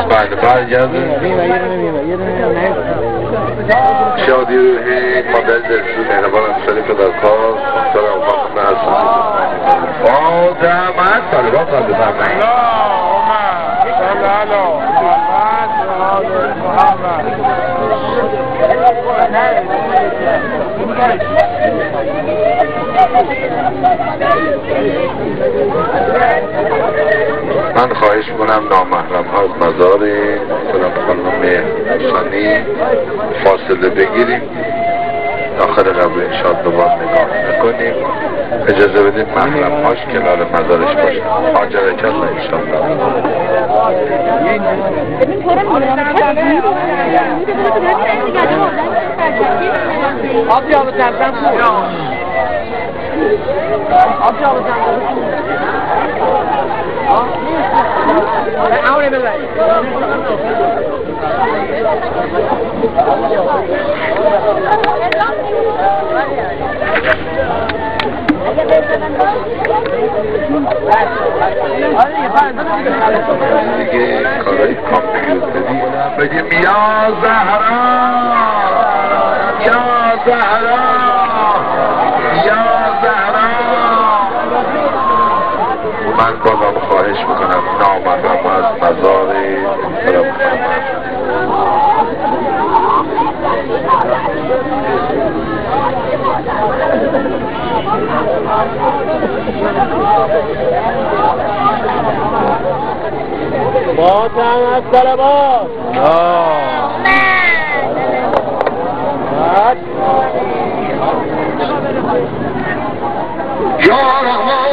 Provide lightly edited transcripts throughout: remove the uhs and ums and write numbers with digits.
بله برگردیم شادی روحی مادر دلسوز مهربان امسالی پدرکار مختار اوقات هستم فاطمه طالبان خواهد بفرمایید من خواهش میکنم نامحرم ها از مزار خانم حسانی فاصله بگیریم داخل قبر انشاءالله دوبار نگاه نکنیم اجازه بدیم محرم هاش کنار مزارش باشه حاجرک الله انشاءالله دیگه کارهای کامپیوتری بگیم یا زهرا یا زهرا یا زهرا من بازم خواهش میکنم نامحرم از مزار باطن از طلبات یا رحمان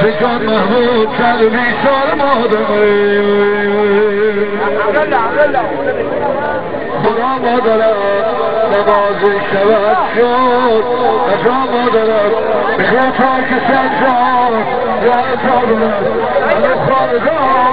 زکان محمود سر بیشار مادر خدا مادرم نمازی شود شد نجا مادرم میخواد تا که سجاد یا تا برد خالدان